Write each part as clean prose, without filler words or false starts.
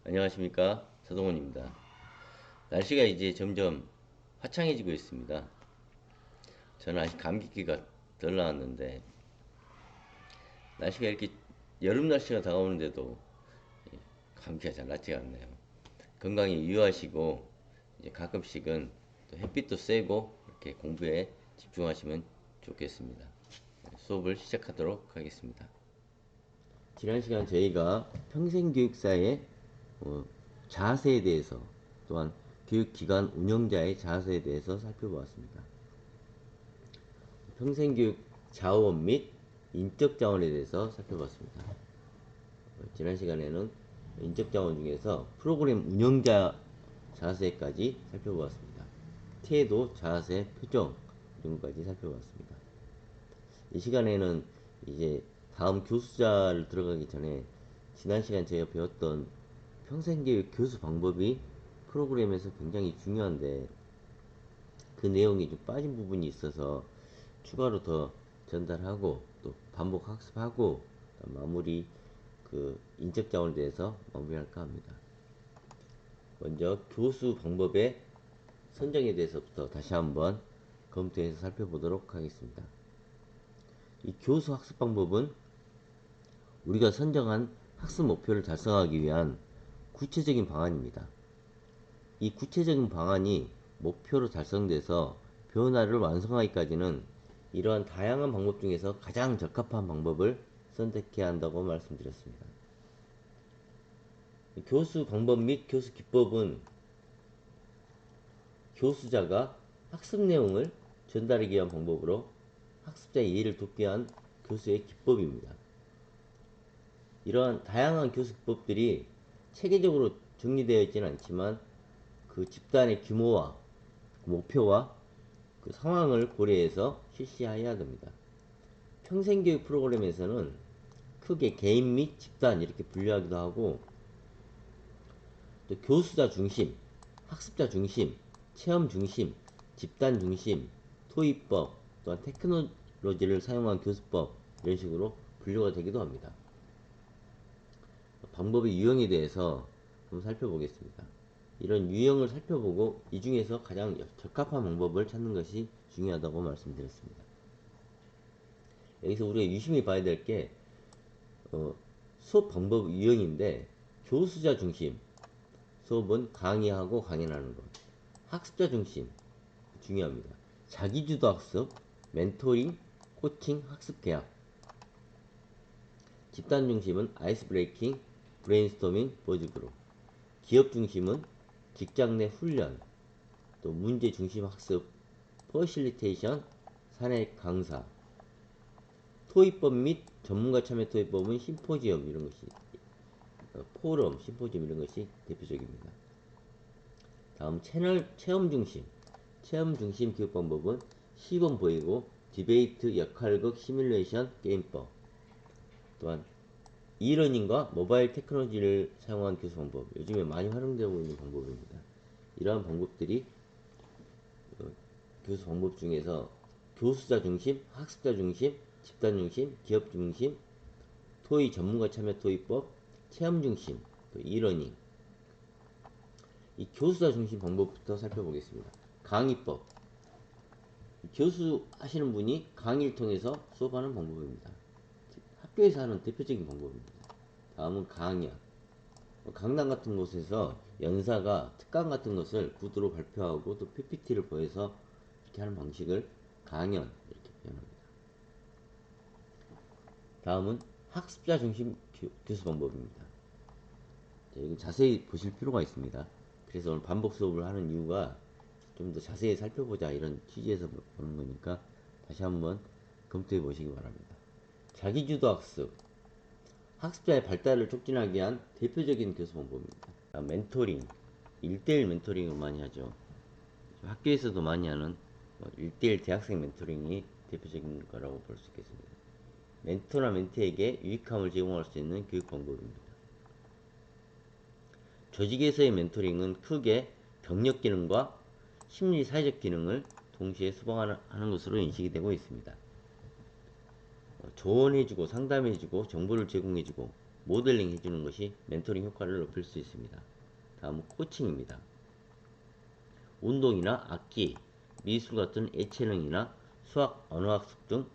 안녕하십니까, 서동원입니다. 날씨가 이제 점점 화창해지고 있습니다. 저는 아직 감기기가 덜 나왔는데, 날씨가 이렇게 여름 날씨가 다가오는데도 감기가 잘 낫지가 않네요. 건강에 유의하시고 이제 가끔씩은 또 햇빛도 쐬고 이렇게 공부에 집중하시면 좋겠습니다. 수업을 시작하도록 하겠습니다. 지난 시간 저희가 평생교육사의 자세에 대해서, 또한 교육기관 운영자의 자세에 대해서 살펴보았습니다. 평생교육 자원 및 인적자원에 대해서 살펴봤습니다. 지난 시간에는 인적자원 중에서 프로그램 운영자 자세까지 살펴보았습니다. 태도, 자세, 표정 이런 것까지 살펴봤습니다. 이 시간에는 이제 다음 교수자를 들어가기 전에 지난 시간 제가 배웠던 평생교육 교수 방법이 프로그램에서 굉장히 중요한데 그 내용이 좀 빠진 부분이 있어서 추가로 더 전달하고 또 반복 학습하고 마무리 인적 자원에 대해서 마무리할까 합니다. 먼저 교수 방법의 선정에 대해서부터 다시 한번 검토해서 살펴보도록 하겠습니다. 이 교수 학습 방법은 우리가 선정한 학습 목표를 달성하기 위한 구체적인 방안입니다. 이 구체적인 방안이 목표로 달성돼서 변화를 완성하기까지는 이러한 다양한 방법 중에서 가장 적합한 방법을 선택해야 한다고 말씀드렸습니다. 교수 방법 및 교수 기법은 교수자가 학습 내용을 전달하기 위한 방법으로 학습자의 이해를 돕기 위한 교수의 기법입니다. 이러한 다양한 교수 기법들이 체계적으로 정리되어 있지는 않지만 그 집단의 규모와 목표와 그 상황을 고려해서 실시해야 됩니다. 평생교육 프로그램에서는 크게 개인 및 집단 이렇게 분류하기도 하고, 또 교수자 중심, 학습자 중심, 체험 중심, 집단 중심, 토의법, 또한 테크놀로지를 사용한 교수법 이런 식으로 분류가 되기도 합니다. 방법의 유형에 대해서 한번 살펴보겠습니다. 이런 유형을 살펴보고 이 중에서 가장 적합한 방법을 찾는 것이 중요하다고 말씀드렸습니다. 여기서 우리가 유심히 봐야 될 게 수업 방법 유형인데, 교수자 중심 수업은 강의하고 강연하는 것, 학습자 중심 중요합니다. 자기주도 학습, 멘토링, 코칭, 학습 계약. 집단 중심은 아이스 브레이킹, 브레인스토밍, 버즈 그룹. 기업 중심은 직장 내 훈련, 또 문제 중심 학습, 퍼실리테이션, 사내 강사. 토의법 및 전문가 참여 토의법은 심포지엄 이런 것이, 포럼, 심포지엄 이런 것이 대표적입니다. 다음 체험 중심 교육 방법은 시범 보이고, 디베이트, 역할극, 시뮬레이션, 게임법. 또한 이러닝과 모바일 테크놀로지를 사용한 교수 방법, 요즘에 많이 활용되고 있는 방법입니다. 이러한 방법들이 교수 방법 중에서 교수자 중심, 학습자 중심, 집단 중심, 기업 중심, 토의 전문가 참여 토의법, 체험 중심, 또 이러닝. 이 교수자 중심 방법부터 살펴보겠습니다. 강의법. 교수 하시는 분이 강의를 통해서 수업하는 방법입니다. 학교에서 하는 대표적인 방법입니다. 다음은 강연. 강당 같은 곳에서 연사가 특강 같은 것을 구두로 발표하고 또 PPT를 보여서 이렇게 하는 방식을 강연 이렇게 표현합니다. 다음은 학습자 중심 교수 방법입니다. 이거 자세히 보실 필요가 있습니다. 그래서 오늘 반복 수업을 하는 이유가 좀 더 자세히 살펴보자 이런 취지에서 보는 거니까 다시 한번 검토해 보시기 바랍니다. 자기주도 학습. 학습자의 발달을 촉진하기 위한 대표적인 교수 방법입니다. 멘토링. 1대1 멘토링을 많이 하죠. 학교에서도 많이 하는 1대1 대학생 멘토링이 대표적인 거라고 볼 수 있겠습니다. 멘토나 멘티에게 유익함을 제공할 수 있는 교육 방법입니다. 조직에서의 멘토링은 크게 경력 기능과 심리 사회적 기능을 동시에 수반하는 것으로 인식이 되고 있습니다. 조언해주고 상담해주고 정보를 제공해주고 모델링 해주는 것이 멘토링 효과를 높일 수 있습니다. 다음은 코칭입니다. 운동이나 악기, 미술 같은 예체능이나 수학, 언어학습 등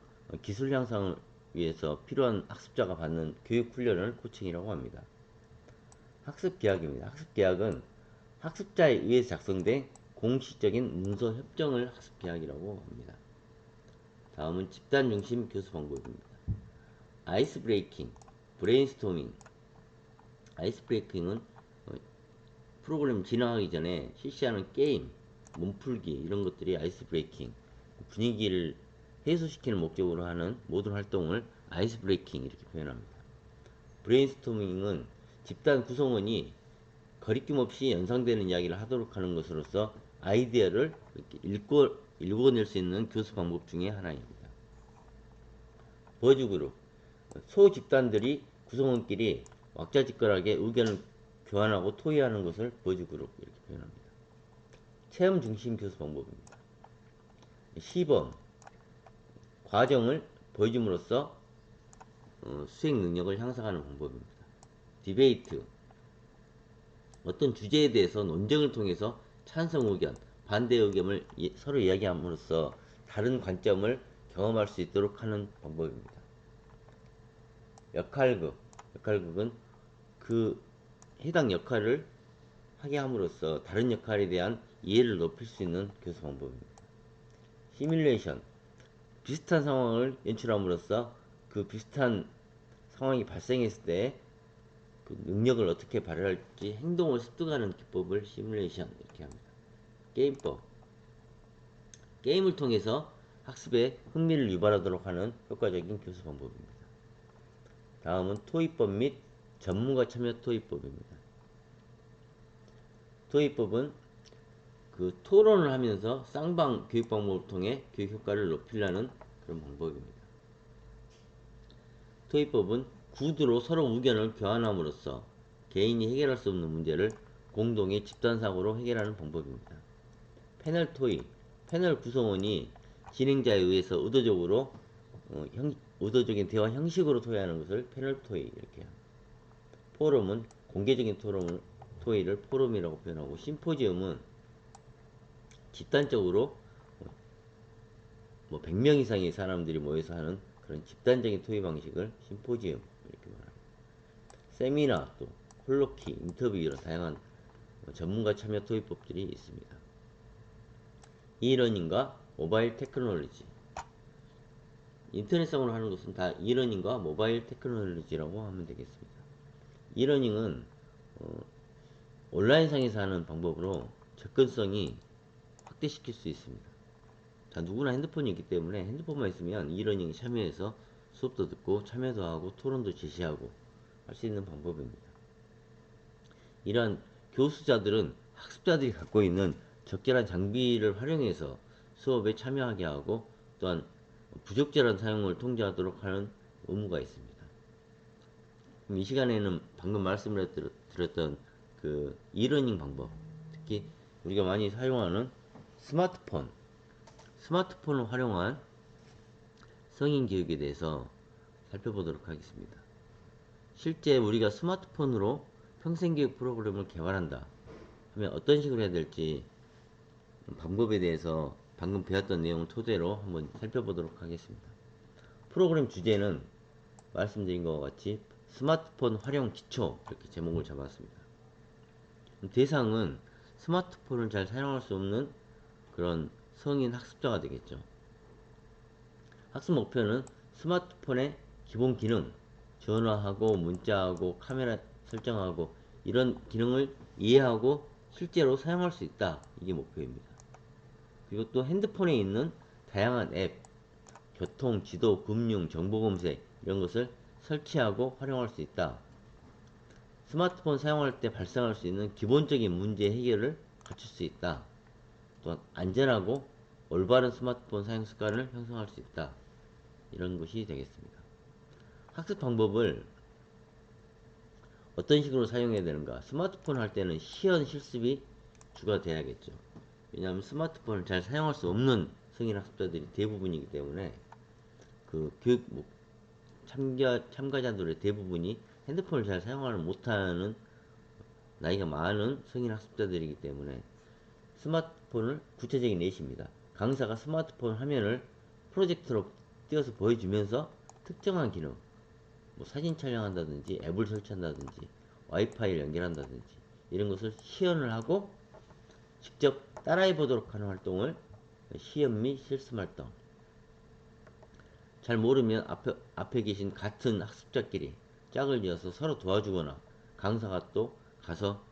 기술 향상을 위해서 필요한 학습자가 받는 교육 훈련을 코칭이라고 합니다. 학습 계약입니다. 학습 계약은 학습자에 의해서 작성된 공식적인 문서 협정을 학습 계약이라고 합니다. 다음은 집단 중심 교수 방법입니다. 아이스 브레이킹, 브레인스토밍. 아이스 브레이킹은 프로그램 진행하기 전에 실시하는 게임, 몸풀기 이런 것들이 아이스 브레이킹, 분위기를 해소시키는 목적으로 하는 모든 활동을 아이스 브레이킹 이렇게 표현합니다. 브레인스토밍은 집단 구성원이 거리낌 없이 연상되는 이야기를 하도록 하는 것으로서 아이디어를 이렇게 읽어낼 수 있는 교수 방법 중에 하나입니다. 버즈 그룹, 소집단들이 구성원끼리 왁자지껄하게 의견을 교환하고 토의하는 것을 버즈 그룹 이렇게 표현합니다. 체험 중심 교수 방법입니다. 시범, 과정을 보여줌으로써 수행 능력을 향상하는 방법입니다. 디베이트, 어떤 주제에 대해서 논쟁을 통해서 찬성 의견, 반대 의견을 서로 이야기함으로써 다른 관점을 경험할 수 있도록 하는 방법입니다. 역할극, 역할극은 그 해당 역할을 하게 함으로써 다른 역할에 대한 이해를 높일 수 있는 교수 방법입니다. 시뮬레이션, 비슷한 상황을 연출함으로써 그 비슷한 상황이 발생했을 때 그 능력을 어떻게 발휘할지 행동을 습득하는 기법을 시뮬레이션 이렇게 합니다. 게임법, 게임을 통해서 학습에 흥미를 유발하도록 하는 효과적인 교수 방법입니다. 다음은 토의법 및 전문가 참여 토의법입니다. 토의법은 그 토론을 하면서 쌍방 교육 방법을 통해 교육 효과를 높이려는 그런 방법입니다. 토의법은 구두로 서로 의견을 교환함으로써 개인이 해결할 수 없는 문제를 공동의 집단사고로 해결하는 방법입니다. 패널 토의, 패널 구성원이 진행자에 의해서 의도적인 대화 형식으로 토의하는 것을 패널 토의 이렇게 합니다. 포럼은 공개적인 토의를 포럼이라고 표현하고, 심포지엄은 집단적으로 100명 이상의 사람들이 모여서 하는 그런 집단적인 토의 방식을 심포지엄 이렇게 말합니다. 세미나, 또 콜로키, 인터뷰 이런 다양한 전문가 참여 토의법들이 있습니다. 이러닝과 모바일 테크놀로지, 인터넷상으로 하는 것은 다 이러닝과 모바일 테크놀로지라고 하면 되겠습니다. 이러닝은 온라인상에서 하는 방법으로 접근성이 확대시킬 수 있습니다. 자, 누구나 핸드폰이 있기 때문에 핸드폰만 있으면 이러닝에 참여해서 수업도 듣고 참여도 하고 토론도 제시하고 할 수 있는 방법입니다. 이러한 교수자들은 학습자들이 갖고 있는 적절한 장비를 활용해서 수업에 참여하게 하고, 또한 부적절한 사용을 통제하도록 하는 의무가 있습니다. 그럼 이 시간에는 방금 말씀을 드렸던 그 이러닝 방법, 특히 우리가 많이 사용하는 스마트폰을 활용한 성인 교육에 대해서 살펴보도록 하겠습니다. 실제 우리가 스마트폰으로 평생교육 프로그램을 개발한다 하면 어떤 식으로 해야 될지 방법에 대해서 방금 배웠던 내용을 토대로 한번 살펴보도록 하겠습니다. 프로그램 주제는 말씀드린 것과 같이 스마트폰 활용 기초 이렇게 제목을 잡았습니다. 대상은 스마트폰을 잘 사용할 수 없는 그런 성인 학습자가 되겠죠. 학습 목표는 스마트폰의 기본 기능, 전화하고 문자하고 카메라 설정하고 이런 기능을 이해하고 실제로 사용할 수 있다, 이게 목표입니다. 그리고 또 핸드폰에 있는 다양한 앱, 교통, 지도, 금융, 정보검색 이런 것을 설치하고 활용할 수 있다. 스마트폰 사용할 때 발생할 수 있는 기본적인 문제 해결을 갖출 수 있다. 또한 안전하고 올바른 스마트폰 사용 습관을 형성할 수 있다. 이런 것이 되겠습니다. 학습 방법을 어떤 식으로 사용해야 되는가? 스마트폰 할 때는 시연 실습이 주가 돼야겠죠. 왜냐하면 스마트폰을 잘 사용할 수 없는 성인 학습자들이 대부분이기 때문에 그 교육 참가자들의 대부분이 핸드폰을 잘 사용하지 못하는 나이가 많은 성인 학습자들이기 때문에 스마트폰을 구체적인 예시입니다. 강사가 스마트폰 화면을 프로젝터로 띄워서 보여주면서 특정한 기능, 뭐 사진 촬영한다든지 앱을 설치한다든지 와이파이를 연결한다든지 이런 것을 시연을 하고 직접 따라해 보도록 하는 활동을 시연 및 실습 활동. 잘 모르면 앞에 계신 같은 학습자끼리 짝을 지어서 서로 도와주거나 강사가 또 가서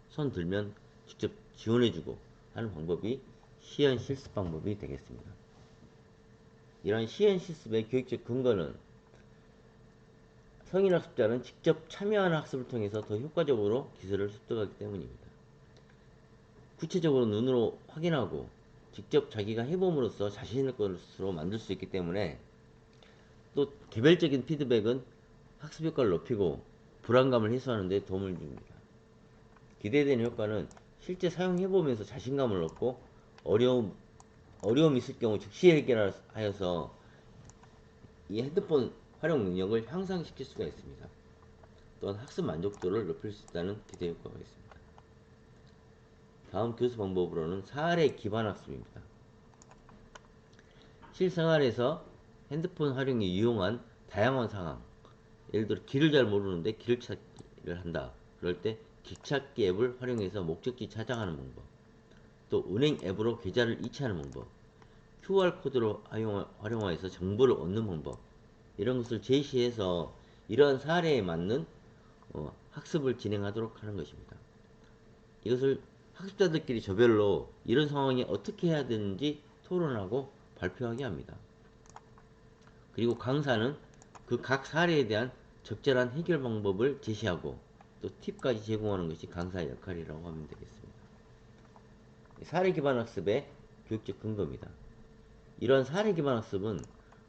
손 들면 직접 지원해주고 하는 방법이 시연 실습 방법이 되겠습니다. 이런 시연 실습의 교육적 근거는 성인 학습자는 직접 참여하는 학습을 통해서 더 효과적으로 기술을 습득하기 때문입니다. 구체적으로 눈으로 확인하고 직접 자기가 해봄으로써 자신의 것으로 만들 수 있기 때문에 또 개별적인 피드백은 학습 효과를 높이고 불안감을 해소하는 데 도움을 줍니다. 기대되는 효과는 실제 사용해보면서 자신감을 얻고 어려움이 있을 경우 즉시 해결하여서 이 핸드폰 활용 능력을 향상시킬 수가 있습니다. 또한 학습 만족도를 높일 수 있다는 기대 효과가 있습니다. 다음 교수 방법으로는 사례 기반 학습입니다. 실생활에서 핸드폰 활용이 유용한 다양한 상황, 예를 들어 길을 잘 모르는데 길 찾기를 한다. 그럴 때 길찾기 앱을 활용해서 목적지 찾아가는 방법, 또 은행 앱으로 계좌를 이체하는 방법, QR코드로 활용하여서 정보를 얻는 방법, 이런 것을 제시해서 이러한 사례에 맞는 학습을 진행하도록 하는 것입니다. 이것을 학습자들끼리 저별로 이런 상황에 어떻게 해야 되는지 토론하고 발표하게 합니다. 그리고 강사는 그 각 사례에 대한 적절한 해결 방법을 제시하고 또 팁까지 제공하는 것이 강사의 역할이라고 하면 되겠습니다. 사례 기반 학습의 교육적 근거입니다. 이런 사례 기반 학습은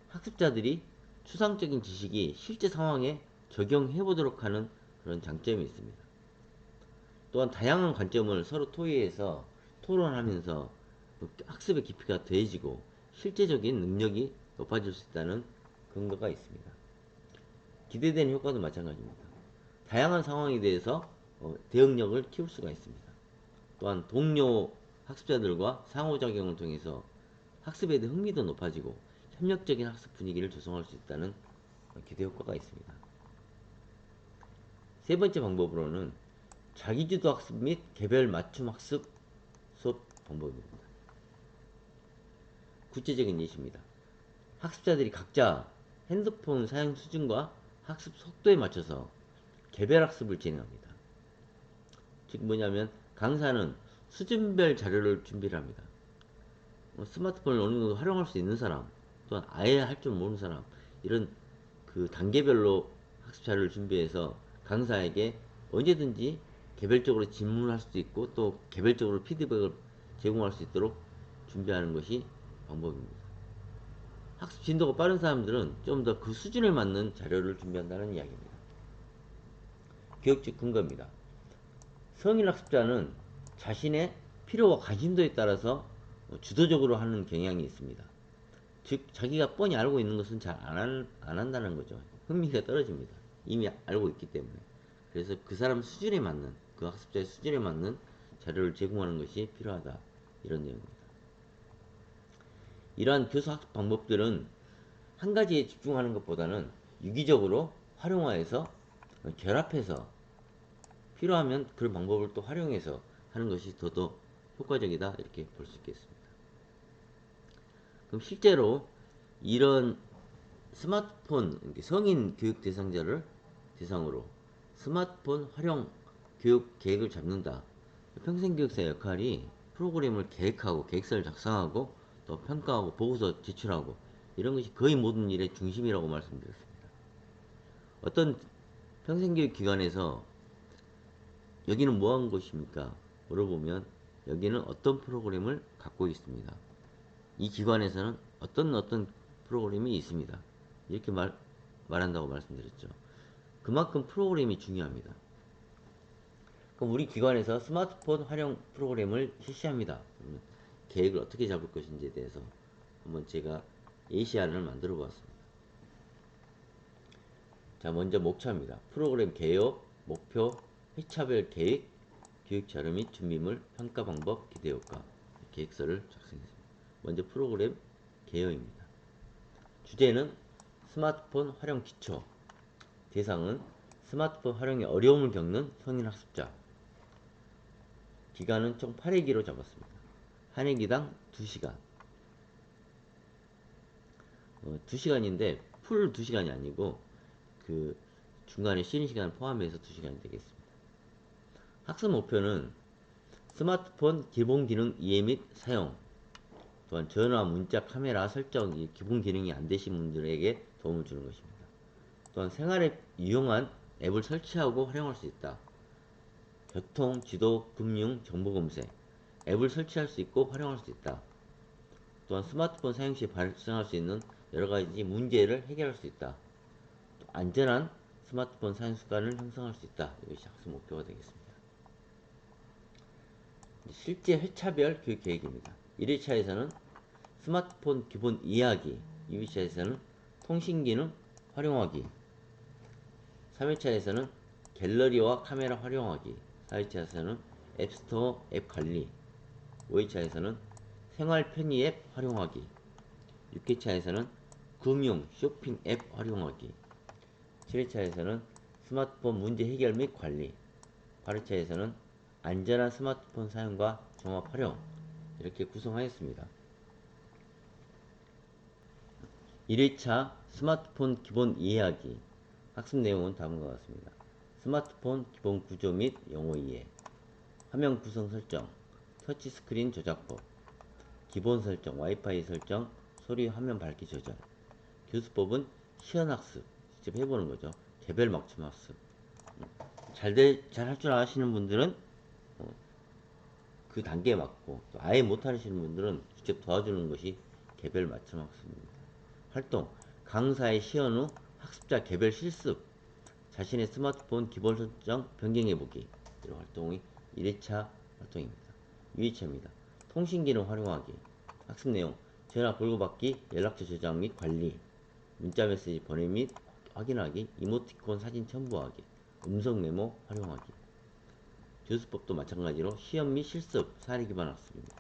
학습자들이 추상적인 지식이 실제 상황에 적용해 보도록 하는 그런 장점이 있습니다. 또한 다양한 관점을 서로 토의해서 토론하면서 학습의 깊이가 더해지고 실제적인 능력이 높아질 수 있다는 근거가 있습니다. 기대되는 효과도 마찬가지입니다. 다양한 상황에 대해서 대응력을 키울 수가 있습니다. 또한 동료 학습자들과 상호작용을 통해서 학습에 대한 흥미도 높아지고 협력적인 학습 분위기를 조성할 수 있다는 기대 효과가 있습니다. 세 번째 방법으로는 자기주도 학습 및 개별 맞춤 학습 수업 방법입니다. 구체적인 예시입니다. 학습자들이 각자 핸드폰 사용 수준과 학습 속도에 맞춰서 개별 학습을 진행합니다. 즉 뭐냐면 강사는 수준별 자료를 준비를 합니다. 스마트폰을 어느 정도 활용할 수 있는 사람, 또한 아예 할 줄 모르는 사람, 이런 그 단계별로 학습 자료를 준비해서 강사에게 언제든지 개별적으로 질문을 할 수도 있고 또 개별적으로 피드백을 제공할 수 있도록 준비하는 것이 방법입니다. 학습 진도가 빠른 사람들은 좀 더 그 수준에 맞는 자료를 준비한다는 이야기입니다. 교육적 근거입니다. 성인 학습자는 자신의 필요와 관심도에 따라서 주도적으로 하는 경향이 있습니다. 즉 자기가 뻔히 알고 있는 것은 잘 안 한다는 거죠. 흥미가 떨어집니다. 이미 알고 있기 때문에. 그래서 그 사람 수준에 맞는, 그 학습자의 수준에 맞는 자료를 제공하는 것이 필요하다. 이런 내용입니다. 이러한 교수 학습 방법들은 한 가지에 집중하는 것보다는 유기적으로 활용화해서 결합해서 필요하면 그런 방법을 또 활용해서 하는 것이 더 효과적이다. 이렇게 볼 수 있겠습니다. 그럼 실제로 이런 스마트폰 성인 교육 대상자를 대상으로 스마트폰 활용 교육 계획을 잡는다. 평생교육사의 역할이 프로그램을 계획하고 계획서를 작성하고 또 평가하고 보고서 제출하고 이런 것이 거의 모든 일의 중심이라고 말씀드렸습니다. 어떤 평생교육 기관에서 여기는 뭐 한 곳입니까? 물어보면 여기는 어떤 프로그램을 갖고 있습니다. 이 기관에서는 어떤 프로그램이 있습니다. 이렇게 말한다고 말씀드렸죠. 그만큼 프로그램이 중요합니다. 그럼 우리 기관에서 스마트폰 활용 프로그램을 실시합니다. 계획을 어떻게 잡을 것인지에 대해서 한번 제가 ACR을 만들어 보았습니다. 자, 먼저 목차입니다. 프로그램 개요, 목표, 회차별 계획, 교육 자료 및 준비물, 평가 방법, 기대 효과. 계획서를 작성했습니다. 먼저 프로그램 개요입니다. 주제는 스마트폰 활용 기초. 대상은 스마트폰 활용에 어려움을 겪는 성인 학습자. 기간은 총 8회기로 잡았습니다. 한 회기당 2시간. 2시간인데 풀 2시간이 아니고 그 중간에 쉬는 시간 포함해서 2시간이 되겠습니다. 학습 목표는 스마트폰 기본 기능 이해 및 사용, 또한 전화, 문자, 카메라 설정 기본 기능이 안 되신 분들에게 도움을 주는 것입니다. 또한 생활에 유용한 앱을 설치하고 활용할 수 있다. 교통, 지도, 금융, 정보 검색 앱을 설치할 수 있고 활용할 수 있다. 또한 스마트폰 사용 시 발생할 수 있는 여러가지 문제를 해결할 수 있다. 또 안전한 스마트폰 사용 습관을 형성할 수 있다. 이것이 학습 목표가 되겠습니다. 실제 회차별 교육 계획입니다. 1회차에서는 스마트폰 기본 이해하기, 2회차에서는 통신기능 활용하기, 3회차에서는 갤러리와 카메라 활용하기, 4회차에서는 앱스토어 앱 관리, 5회차에서는 생활 편의 앱 활용하기, 6회차에서는 금융 쇼핑 앱 활용하기, 7회차에서는 스마트폰 문제 해결 및 관리, 8회차에서는 안전한 스마트폰 사용과 종합 활용 이렇게 구성하였습니다. 1회차 스마트폰 기본 이해하기 학습 내용은 다음과 같습니다. 스마트폰 기본 구조 및 용어 이해, 화면 구성 설정, 터치스크린 조작법, 기본 설정, 와이파이 설정, 소리 화면 밝기 조절. 교수법은 시연학습, 직접 해보는 거죠. 개별 맞춤 학습. 잘 할 줄 아시는 분들은 그 단계에 맞고, 또 아예 못하시는 분들은 직접 도와주는 것이 개별 맞춤 학습입니다. 활동, 강사의 시연 후 학습자 개별 실습, 자신의 스마트폰 기본 설정 변경해보기. 이런 활동이 1회차 활동입니다. 2회차입니다. 통신기능 활용하기. 학습 내용, 전화 걸고받기, 연락처 저장 및 관리, 문자 메시지 보내 및 확인하기, 이모티콘 사진 첨부하기, 음성 메모 활용하기. 교수법도 마찬가지로 시험 및 실습, 사례 기반 학습입니다.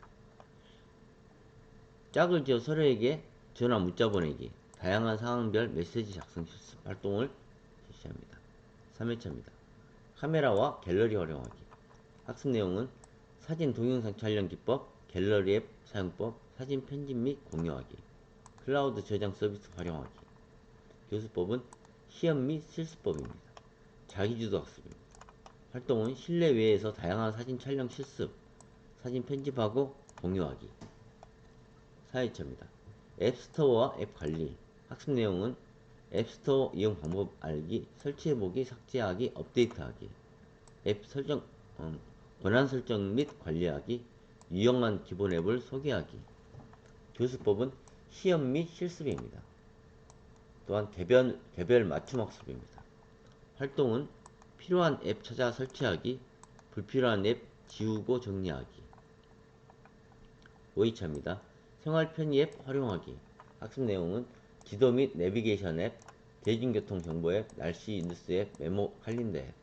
짝을 지어 서로에게 전화 문자 보내기, 다양한 상황별 메시지 작성 실습 활동을 실시합니다. 3회차입니다. 카메라와 갤러리 활용하기. 학습 내용은 사진 동영상 촬영 기법, 갤러리 앱 사용법, 사진 편집 및 공유하기, 클라우드 저장 서비스 활용하기. 교수법은 시험 및 실습법입니다. 자기주도 학습입니다. 활동은 실내외에서 다양한 사진 촬영 실습, 사진 편집하고 공유하기. 4회차입니다. 앱스토어와 앱 관리. 학습 내용은 앱스토어 이용 방법 알기, 설치해보기, 삭제하기, 업데이트하기, 앱 설정, 권한 설정 및 관리하기, 유용한 기본 앱을 소개하기. 교수법은 시험 및 실습입니다. 또한 개별 맞춤 학습입니다. 활동은 필요한 앱 찾아 설치하기, 불필요한 앱 지우고 정리하기. 5회차입니다. 생활 편의 앱 활용하기. 학습 내용은 지도 및 내비게이션 앱, 대중교통 정보 앱, 날씨 뉴스 앱, 메모 칼린더 앱.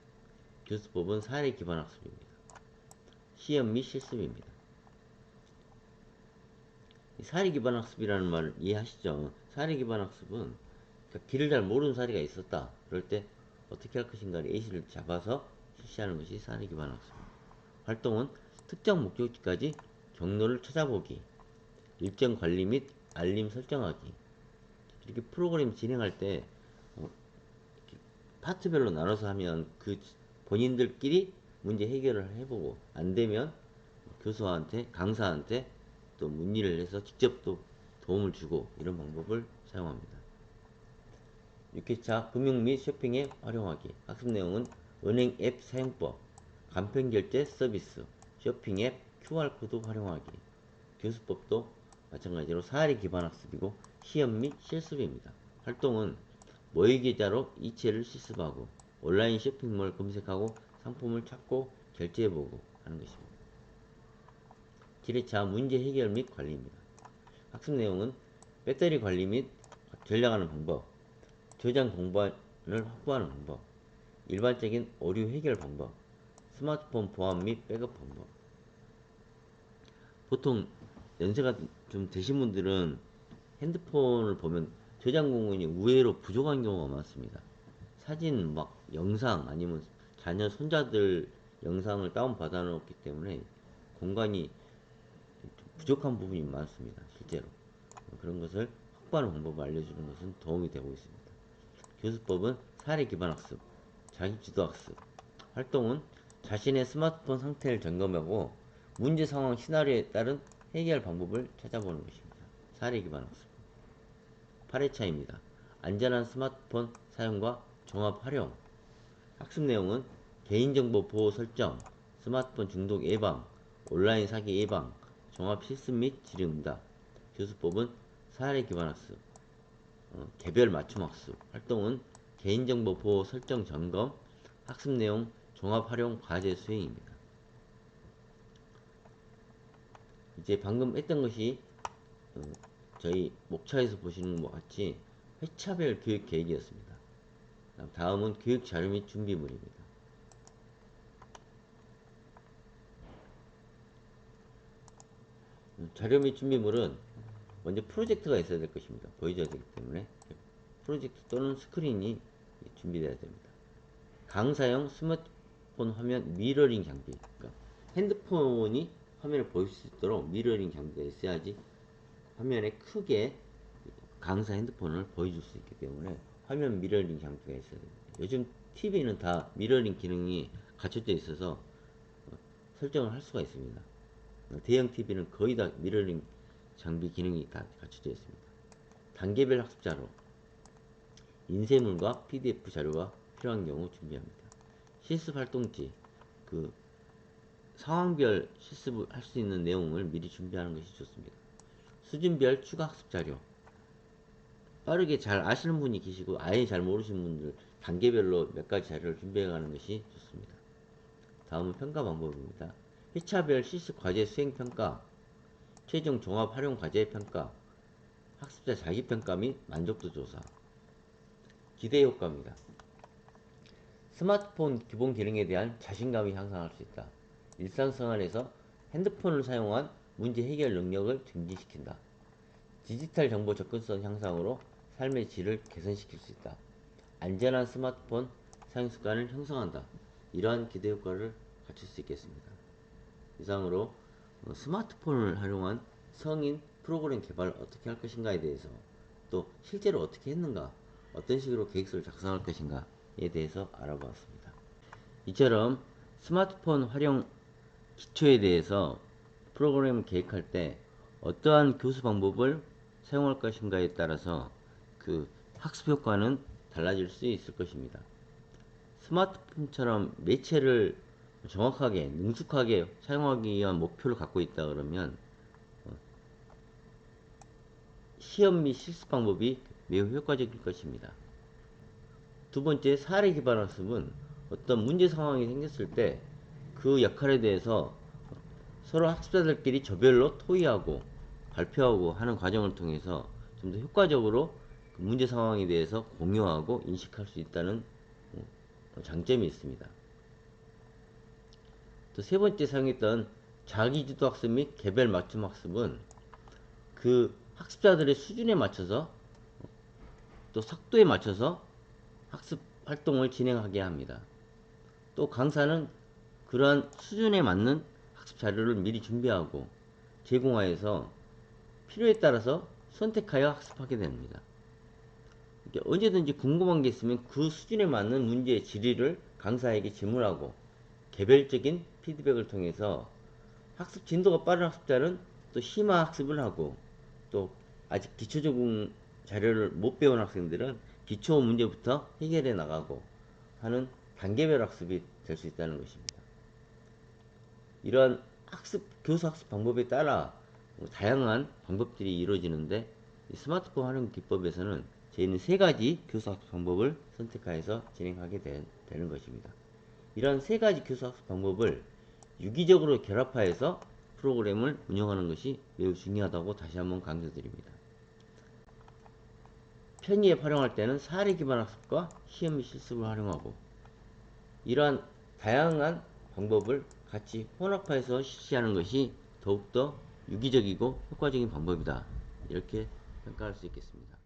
교수법은 사례 기반 학습입니다. 시험 및 실습입니다. 사례 기반 학습이라는 말을 이해하시죠? 사례 기반 학습은 그러니까 길을 잘 모르는 사례가 있었다. 그럴 때 어떻게 할 것인가를 예시를 잡아서 실시하는 것이 사례 기반 학습입니다. 활동은 특정 목적지까지 경로를 찾아보기, 일정 관리 및 알림 설정하기. 이렇게 프로그램 진행할 때 파트별로 나눠서 하면 그 본인들끼리 문제 해결을 해보고 안 되면 교수한테, 강사한테 또 문의를 해서 직접 또 도움을 주고 이런 방법을 사용합니다. 6회차 금융 및 쇼핑 앱 활용하기. 학습 내용은 은행 앱 사용법, 간편결제 서비스, 쇼핑 앱, QR코드 활용하기. 교수법도 마찬가지로 사례 기반 학습이고 시험 및 실습입니다. 활동은 모의 계좌로 이체를 실습하고 온라인 쇼핑몰 검색하고 상품을 찾고 결제해보고 하는 것입니다. 7회차 문제 해결 및 관리입니다. 학습 내용은 배터리 관리 및 전략하는 방법, 저장 확보하는 방법, 일반적인 오류 해결 방법, 스마트폰 보안 및 백업 방법. 보통 연세가 좀 되신 분들은 핸드폰을 보면 저장 공간이 의외로 부족한 경우가 많습니다. 사진, 막 영상, 아니면 자녀, 손자들 영상을 다운받아 놓기 때문에 공간이 부족한 부분이 많습니다. 실제로. 그런 것을 확보하는 방법을 알려주는 것은 도움이 되고 있습니다. 교수법은 사례 기반 학습, 자기주도 학습. 활동은 자신의 스마트폰 상태를 점검하고 문제 상황 시나리오에 따른 해결 방법을 찾아보는 것입니다. 사례 기반 학습. 8회차입니다. 안전한 스마트폰 사용과 종합 활용. 학습 내용은 개인정보 보호 설정, 스마트폰 중독 예방, 온라인 사기 예방, 종합 실습 및 질의응답. 교수법은 사례 기반 학습, 개별 맞춤 학습. 활동은 개인정보 보호 설정 점검, 학습 내용 종합 활용 과제 수행입니다. 이제 방금 했던 것이 저희 목차에서 보시는 것 같이 회차별 교육 계획이었습니다. 다음은 교육 자료 및 준비물입니다. 자료 및 준비물은 먼저 프로젝트가 있어야 될 것입니다. 보여줘야 되기 때문에 프로젝트 또는 스크린이 준비되어야 됩니다. 강사용 스마트폰 화면 미러링 장비, 그러니까 핸드폰이 화면을 보일 수 있도록 미러링 장비가 있어야지 화면에 크게 강사 핸드폰을 보여줄 수 있기 때문에 화면 미러링 장비가 있어야 됩니다. 요즘 TV는 다 미러링 기능이 갖춰져 있어서 설정을 할 수가 있습니다. 대형 TV는 거의 다 미러링 장비 기능이 다 갖춰져 있습니다. 단계별 학습 자료, 인쇄물과 PDF 자료가 필요한 경우 준비합니다. 실습 활동지, 상황별 실습을 할 수 있는 내용을 미리 준비하는 것이 좋습니다. 수준별 추가 학습 자료, 빠르게 잘 아시는 분이 계시고 아예 잘 모르시는 분들 단계별로 몇 가지 자료를 준비해 가는 것이 좋습니다. 다음은 평가 방법입니다. 회차별 실습 과제 수행 평가, 최종 종합 활용 과제 평가, 학습자 자기 평가 및 만족도 조사. 기대 효과입니다. 스마트폰 기본 기능에 대한 자신감이 향상할 수 있다. 일상생활에서 핸드폰을 사용한 문제 해결 능력을 증진시킨다. 디지털 정보 접근성 향상으로 삶의 질을 개선시킬 수 있다. 안전한 스마트폰 사용 습관을 형성한다. 이러한 기대 효과를 갖출 수 있겠습니다. 이상으로 스마트폰을 활용한 성인 프로그램 개발을 어떻게 할 것인가에 대해서, 또 실제로 어떻게 했는가, 어떤 식으로 계획서를 작성할 것인가에 대해서 알아보았습니다. 이처럼 스마트폰 활용 기초에 대해서 프로그램을 계획할 때 어떠한 교수 방법을 사용할 것인가에 따라서 그 학습 효과는 달라질 수 있을 것입니다. 스마트폰처럼 매체를 정확하게 능숙하게 사용하기 위한 목표를 갖고 있다 그러면 시험 및 실습 방법이 매우 효과적일 것입니다. 두 번째, 사례 기반 학습은 어떤 문제 상황이 생겼을 때 그 역할에 대해서 서로 학습자들끼리 저별로 토의하고 발표하고 하는 과정을 통해서 좀 더 효과적으로 그 문제 상황에 대해서 공유하고 인식할 수 있다는 장점이 있습니다. 또 세 번째 사용했던 자기주도 학습 및 개별 맞춤 학습은 그 학습자들의 수준에 맞춰서 또 속도에 맞춰서 학습 활동을 진행하게 합니다. 또 강사는 그러한 수준에 맞는 학습 자료를 미리 준비하고 제공하여서 필요에 따라서 선택하여 학습하게 됩니다. 언제든지 궁금한 게 있으면 그 수준에 맞는 문제의 질의를 강사에게 질문하고 개별적인 피드백을 통해서 학습 진도가 빠른 학습자는 또 심화 학습을 하고, 또 아직 기초 적응 자료를 못 배운 학생들은 기초 문제부터 해결해 나가고 하는 단계별 학습이 될 수 있다는 것입니다. 이러한 교수 학습 방법에 따라 다양한 방법들이 이루어지는데, 스마트폰 활용 기법에서는 저희는 세 가지 교수 학습 방법을 선택하여서 진행하게 되는 것입니다. 이러한 세 가지 교수 학습 방법을 유기적으로 결합하여서 프로그램을 운영하는 것이 매우 중요하다고 다시 한번 강조드립니다. 편의에 활용할 때는 사례 기반 학습과 시험 및 실습을 활용하고, 이러한 다양한 방법을 같이 혼합해서 실시하는 것이 더욱더 유기적이고 효과적인 방법이다. 이렇게 평가할 수 있겠습니다.